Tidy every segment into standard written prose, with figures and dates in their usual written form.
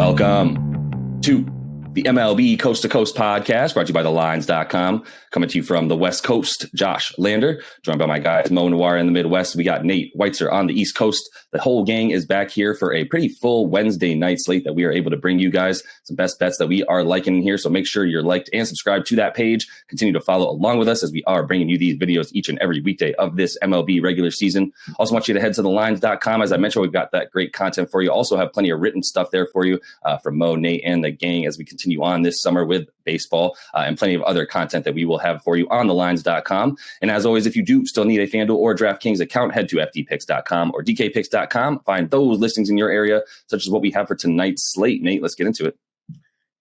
Welcome to the MLB Coast to Coast podcast, brought to you by thelines.com. Coming to you from the West Coast, Josh Lander, joined by my guys Mo Noir in the Midwest. We got Nate Weitzer on the East Coast. The whole gang is back here for a pretty full Wednesday night slate that we are able to bring you guys some best bets that we are liking here. So make sure you're liked and subscribed to that page. Continue to follow along with us as we are bringing you these videos each and every weekday of this MLB regular season. Also want you to head to thelines.com. As I mentioned, we've got that great content for you. Also have plenty of written stuff there for you from Mo, Nate, and the gang as we continue on this summer with baseball and plenty of other content that we will have for you on thelines.com. And as always, if you do still need a FanDuel or DraftKings account, head to fdpicks.com or dkpicks.com. Find those listings in your area, such as what we have for tonight's slate. Nate, let's get into it.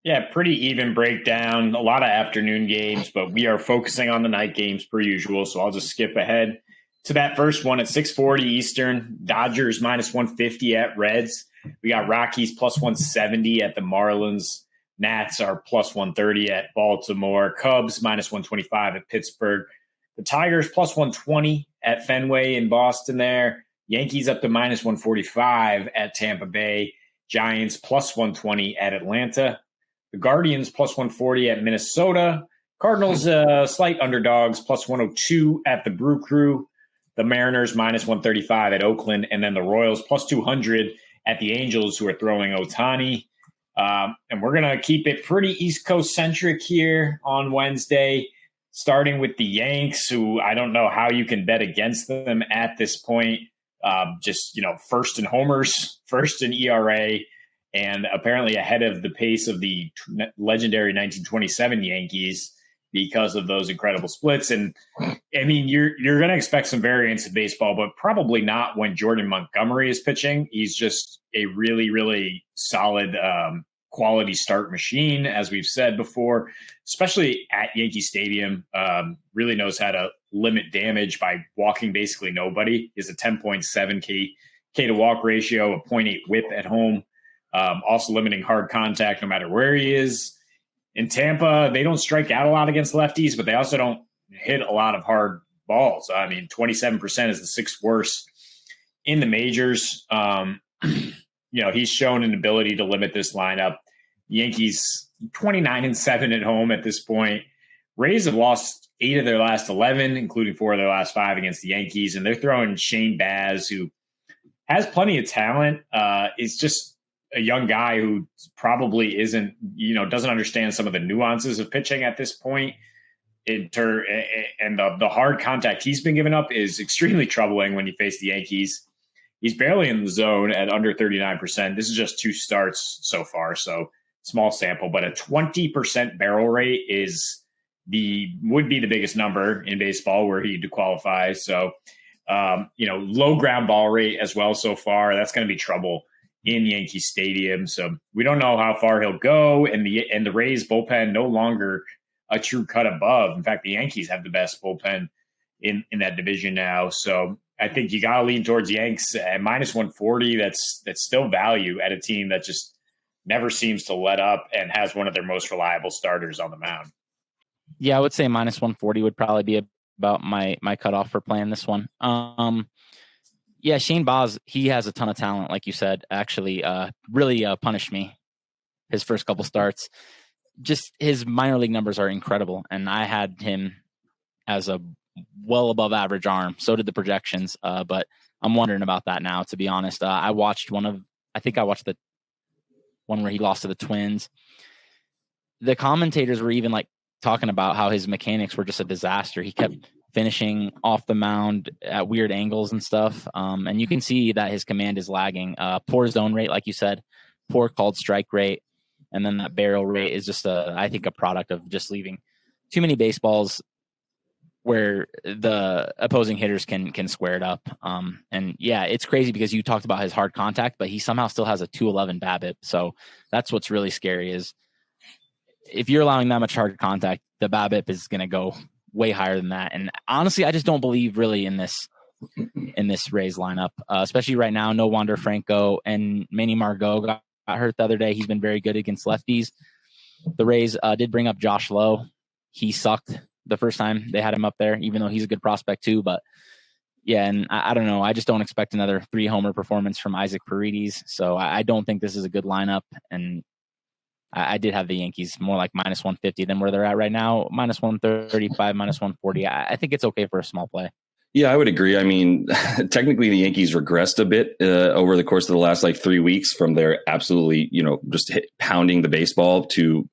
Yeah, pretty even breakdown. A lot of afternoon games, but we are focusing on the night games per usual. So I'll just skip ahead to that first one at 6:40 Eastern. Dodgers minus 150 at Reds. We got Rockies plus 170 at the Marlins. Nats are plus 130 at Baltimore. Cubs minus 125 at Pittsburgh. The Tigers plus 120 at Fenway in Boston there. Yankees up to minus 145 at Tampa Bay. Giants plus 120 at Atlanta. The Guardians plus 140 at Minnesota. Cardinals slight underdogs plus 102 at the Brew Crew. The Mariners minus 135 at Oakland. And then the Royals plus 200 at the Angels, who are throwing Ohtani. And we're going to keep it pretty East Coast centric here on Wednesday, starting with the Yanks, who I don't know how you can bet against them at this point. First in homers, first in ERA, and apparently ahead of the pace of the legendary 1927 Yankees because of those incredible splits. And I mean, you're going to expect some variance in baseball, but probably not when Jordan Montgomery is pitching. He's just a really, really solid quality start machine, as we've said before, especially at Yankee Stadium. Really knows how to limit damage by walking basically nobody. He has a 10.7 K to walk ratio, a 0.8 whip at home. Also limiting hard contact no matter where he is. In Tampa, they don't strike out a lot against lefties, but they also don't hit a lot of hard balls. I mean, 27% is the sixth worst in the majors. He's shown an ability to limit this lineup. Yankees 29-7 at home at this point. Rays have lost 8 of their last 11, including 4 of their last 5 against the Yankees. And they're throwing Shane Baz, who has plenty of talent. Is just a young guy who probably isn't, doesn't understand some of the nuances of pitching at this point. And the hard contact he's been giving up is extremely troubling when you face the Yankees. He's barely in the zone at under 39%. This is just 2 starts so far, so small sample. But a 20% barrel rate would be the biggest number in baseball where he'd qualify. So, low ground ball rate as well so far. That's going to be trouble in Yankee Stadium. So we don't know how far he'll go. And the Rays bullpen no longer a true cut above. In fact, the Yankees have the best bullpen in that division now. So I think you got to lean towards Yanks at minus 140. That's still value at a team that just never seems to let up and has one of their most reliable starters on the mound. Yeah, I would say minus 140 would probably be about my cutoff for playing this one. Yeah, Shane Baz, he has a ton of talent, like you said. Actually, really punished me his first couple starts. Just his minor league numbers are incredible, and I had him as a well above average arm. So did the projections, but I'm wondering about that now, to be honest. I watched the one where he lost to the Twins. The commentators were even talking about how his mechanics were just a disaster. He kept finishing off the mound at weird angles and stuff. And you can see that his command is lagging. Poor zone rate, like you said, poor called strike rate. And then that barrel rate is just I think a product of just leaving too many baseballs where the opposing hitters can square it up. And yeah, it's crazy because you talked about his hard contact, but he somehow still has a 211 BABIP. So that's what's really scary is if you're allowing that much hard contact, the BABIP is going to go way higher than that. And honestly, I just don't believe really in this Rays lineup, especially right now. No Wander Franco and Manny Margot got hurt the other day. He's been very good against lefties. The Rays did bring up Josh Lowe. He sucked the first time they had him up there, even though he's a good prospect too. But Yeah, and I don't know. I just don't expect another 3-homer performance from Isaac Paredes. So I don't think this is a good lineup. And I did have the Yankees more like minus 150 than where they're at right now. Minus 135, minus 140. I think it's okay for a small play. Yeah, I would agree. I mean, technically the Yankees regressed a bit over the course of the last 3 weeks from their absolutely, just pounding the baseball to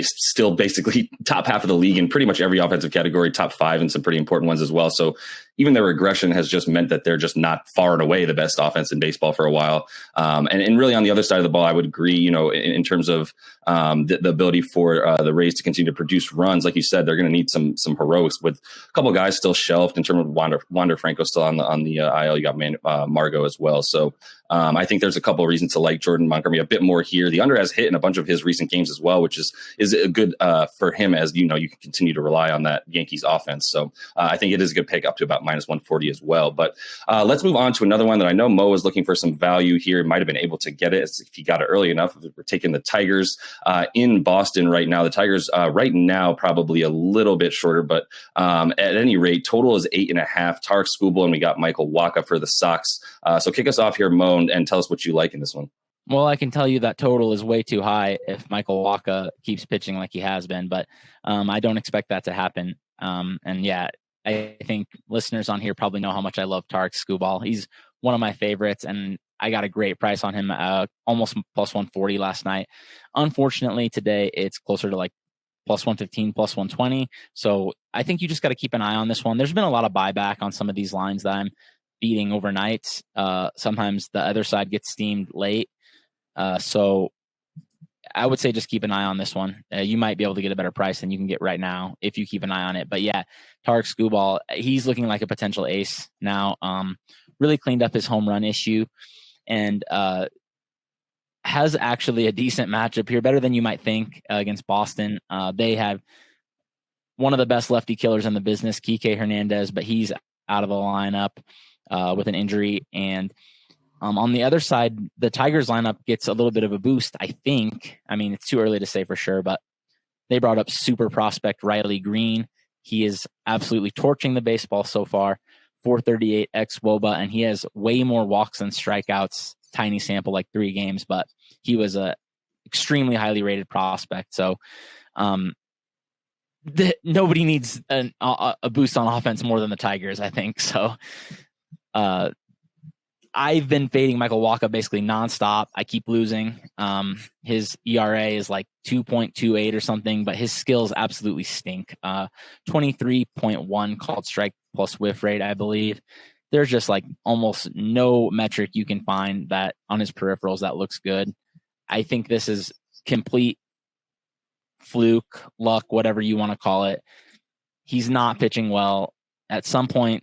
still basically top half of the league in pretty much every offensive category, top 5 and some pretty important ones as well. So even their regression has just meant that they're just not far and away the best offense in baseball for a while. And really on the other side of the ball, I would agree, in terms of the ability for the Rays to continue to produce runs. Like you said, they're going to need some heroics with a couple of guys still shelved in terms of Wander Franco still on the IL. You got Margot as well. So I think there's a couple of reasons to like Jordan Montgomery a bit more here. The under has hit in a bunch of his recent games as well, which is a good for him, as you can continue to rely on that Yankees offense. So I think it is a good pick up to about minus 140 as well. But let's move on to another one that I know Mo is looking for some value here. Might have been able to get it if he got it early enough. We're taking the Tigers in Boston right now. The Tigers right now probably a little bit shorter, but at any rate, total is 8.5. Tarek Skubal, and we got Michael Wacha for the Sox. So kick us off here, Mo, and tell us what you like in this one. Well, I can tell you that total is way too high if Michael Wacha keeps pitching like he has been, but I don't expect that to happen. And yeah, I think listeners on here probably know how much I love Tarek Skubal. He's one of my favorites, and I got a great price on him, almost plus 140 last night. Unfortunately, today it's closer to plus 115, plus 120. So I think you just got to keep an eye on this one. There's been a lot of buyback on some of these lines that I'm beating overnight. Sometimes the other side gets steamed late. So I would say just keep an eye on this one. You might be able to get a better price than you can get right now if you keep an eye on it. But yeah, Tarek Skubal, he's looking like a potential ace now. Really cleaned up his home run issue, and has actually a decent matchup here, better than you might think, against Boston. They have one of the best lefty killers in the business, Kike Hernandez, but he's out of the lineup with an injury. And on the other side, the Tigers lineup gets a little bit of a boost, I think. I mean, it's too early to say for sure, but they brought up super prospect Riley Green. He is absolutely torching the baseball so far, 438 ex-WOBA, and he has way more walks than strikeouts. Tiny sample, 3 games, but he was a extremely highly rated prospect. So nobody needs a boost on offense more than the Tigers, I think. So I've been fading Michael Wacha basically nonstop. I keep losing. His ERA is 2.28 or something, but his skills absolutely stink. 23.1 called strike plus whiff rate, I believe. There's just almost no metric you can find that on his peripherals that looks good. I think this is complete fluke, luck, whatever you want to call it. He's not pitching well. At some point,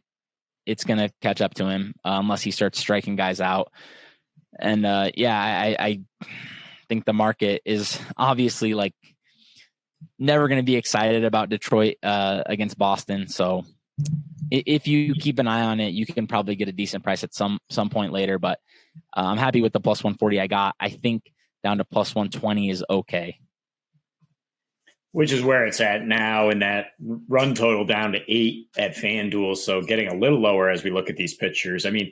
it's going to catch up to him unless he starts striking guys out. And I think the market is obviously never going to be excited about Detroit against Boston. So if you keep an eye on it, you can probably get a decent price at some point later. But I'm happy with the plus 140 I got. I think down to plus 120 is okay. Which is where it's at now, and that run total down to 8 at FanDuel. So getting a little lower as we look at these pitchers. I mean,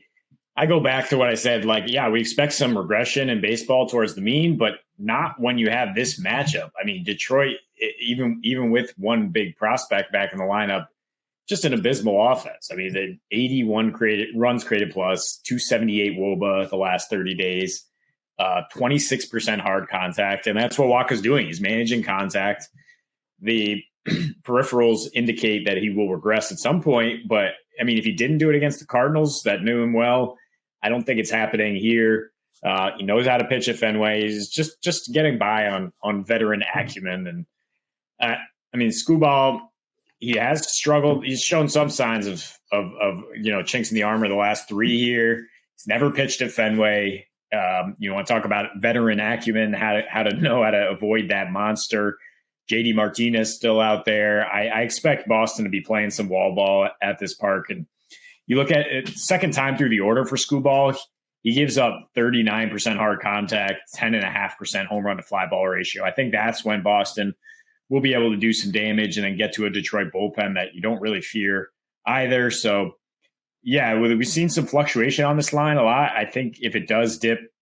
I go back to what I said, we expect some regression in baseball towards the mean, but not when you have this matchup. I mean, Detroit, even with one big prospect back in the lineup, just an abysmal offense. I mean, the 81 runs created plus, 278 WOBA the last 30 days, 26% hard contact. And that's what Wacha's doing. He's managing contact. The peripherals indicate that he will regress at some point. But, I mean, if he didn't do it against the Cardinals that knew him well, I don't think it's happening here. He knows how to pitch at Fenway. He's just getting by on veteran acumen. And, I mean, Skubal, he has struggled. He's shown some signs of chinks in the armor the last 3 here. He's never pitched at Fenway. You want to talk about veteran acumen, how to know how to avoid that monster. JD Martinez still out there. I expect Boston to be playing some wall ball at this park. And you look at it, second time through the order for Skubal, he gives up 39% hard contact, 10.5% home run to fly ball ratio. I think that's when Boston will be able to do some damage and then get to a Detroit bullpen that you don't really fear either. So Yeah, we've seen some fluctuation on this line a lot. I think if it does dip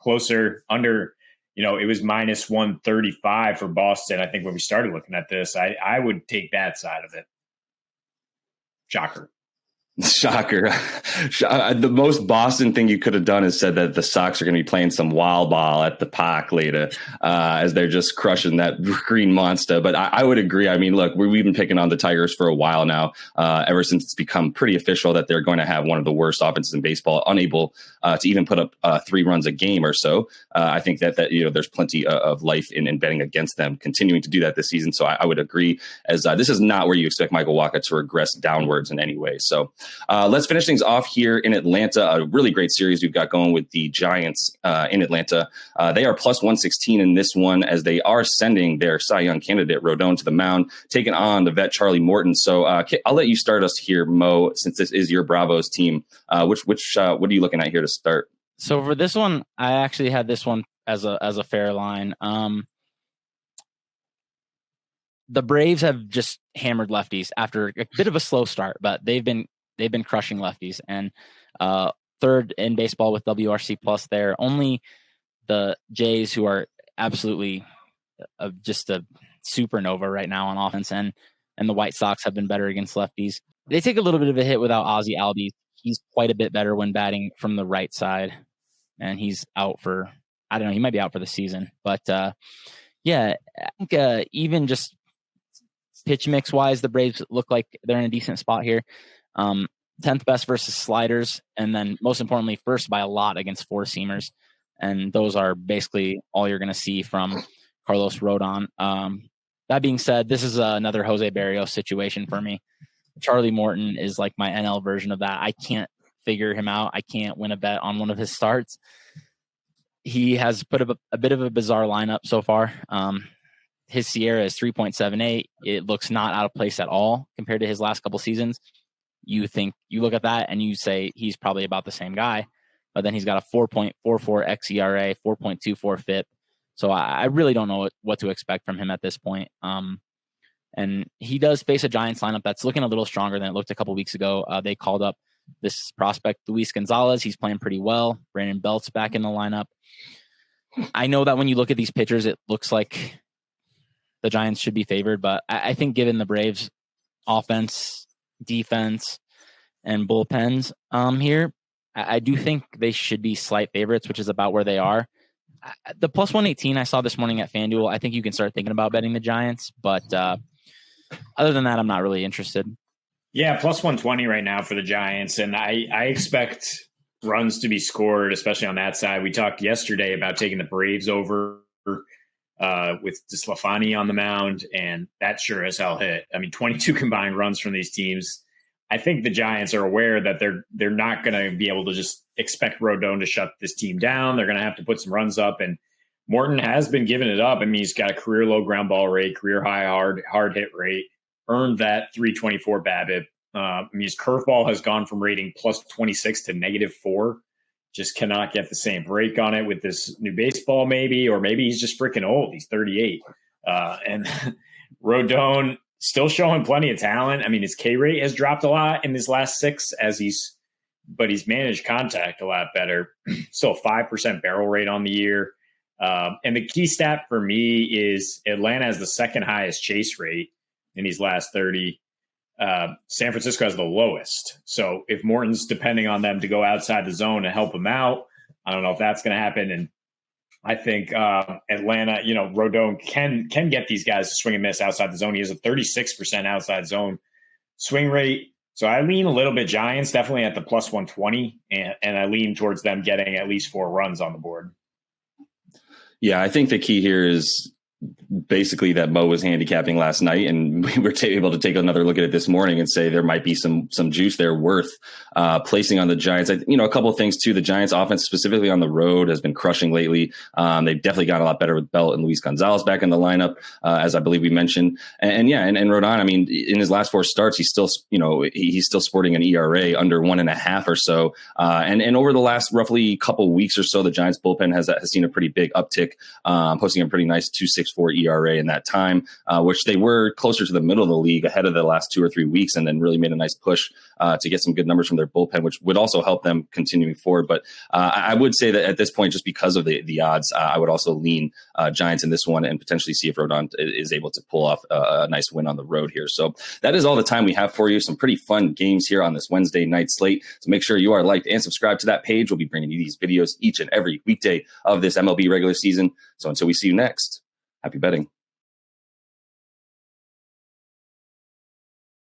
closer under, it was minus 135 for Boston. I think when we started looking at this, I would take that side of it. Shocker. The most Boston thing you could have done is said that the Sox are going to be playing some wild ball at the park later as they're just crushing that green monster. But I would agree. I mean, look, we've been picking on the Tigers for a while now, ever since it's become pretty official that they're going to have one of the worst offenses in baseball, unable to even put up 3 runs a game or so. I think that there's plenty of life in betting against them continuing to do that this season. So I would agree, as this is not where you expect Michael Wacha to regress downwards in any way. So let's finish things off here in Atlanta. A really great series we've got going with the Giants in Atlanta. They are plus 116 in this one, as they are sending their Cy Young candidate Rodon to the mound, taking on the vet Charlie Morton. So I'll let you start us here, Mo, since this is your Bravos team. What are you looking at here to start? So for this one, I actually had this one as a fair line. The Braves have just hammered lefties after a bit of a slow start, but they've been crushing lefties, and third in baseball with WRC plus there. Only the Jays, who are absolutely just a supernova right now on offense, and the White Sox have been better against lefties. They take a little bit of a hit without Ozzie Albies. He's quite a bit better when batting from the right side, and he's out for, I don't know, he might be out for the season. But yeah, I think even just pitch mix wise, the Braves look like they're in a decent spot here. 10th best versus sliders, and then most importantly, first by a lot against 4-seamers. And those are basically all you're going to see from Carlos Rodon. That being said, this is another Jose Barrios situation for me. Charlie Morton is like my NL version of that. I can't figure him out. I can't win a bet on one of his starts. He has put up a bit of a bizarre lineup so far. His Sierra is 3.78. It looks not out of place at all compared to his last couple seasons. You look at that and you say he's probably about the same guy, but then he's got a 4.44 xERA, 4.24 FIP. So I really don't know what to expect from him at this point. And he does face a Giants lineup that's looking a little stronger than it looked a couple weeks ago. They called up this prospect, Luis Gonzalez. He's playing pretty well. Brandon Belt's back in the lineup. I know that when you look at these pitchers, it looks like the Giants should be favored, but I think given the Braves offense, defense, and bullpens here, I do think they should be slight favorites, which is about where they are. The plus 118 I saw this morning at FanDuel, I think you can start thinking about betting the Giants, but other than that, I'm not really interested. Yeah, plus 120 right now for the Giants, and I expect runs to be scored, especially on that side. We talked yesterday about taking the Braves over with DeSclafani on the mound, and that sure as hell hit. I mean, 22 combined runs from these teams. I think the Giants are aware that they're not going to be able to just expect Rodon to shut this team down. They're going to have to put some runs up, and Morton has been giving it up. I mean, he's got a career low ground ball rate, career high hard hit rate, earned that 324 BABIP. I mean, his curveball has gone from rating plus 26 to -4. Just cannot get the same break on it with this new baseball, maybe, or maybe he's just freaking old. He's 38. And Rodon still showing plenty of talent. I mean, his K rate has dropped a lot in his last 6 but he's managed contact a lot better. Still 5% barrel rate on the year. And the key stat for me is Atlanta has the second highest chase rate in these last 30. San Francisco has the lowest. So if Morton's depending on them to go outside the zone and help him out, I don't know if that's going to happen. And I think Atlanta, Rodon can get these guys to swing and miss outside the zone. He has a 36% outside zone swing rate. So I lean a little bit Giants, definitely at the plus 120, and I lean towards them getting at least 4 runs on the board. Yeah, I think the key here is basically that Mo was handicapping last night, and we were able to take another look at it this morning and say there might be some juice there worth placing on the Giants. A couple of things too. The Giants offense, specifically on the road, has been crushing lately. They've definitely gotten a lot better with Belt and Luis Gonzalez back in the lineup, as I believe we mentioned. And Rodon, I mean, in his last 4 starts, he's still, he's still sporting an ERA under 1.5 or so. And over the last roughly couple weeks or so, the Giants bullpen has seen a pretty big uptick, posting a pretty nice 2.64 -4 ERA in that time, which they were closer to the middle of the league ahead of the last 2 or 3 weeks, and then really made a nice push to get some good numbers from their bullpen, which would also help them continuing forward. But I would say that at this point, just because of the odds, I would also lean Giants in this one and potentially see if Rodon is able to pull off a nice win on the road here. So that is all the time we have for you. Some pretty fun games here on this Wednesday night slate. So make sure you are liked and subscribed to that page. We'll be bringing you these videos each and every weekday of this MLB regular season. So until we see you next, happy betting.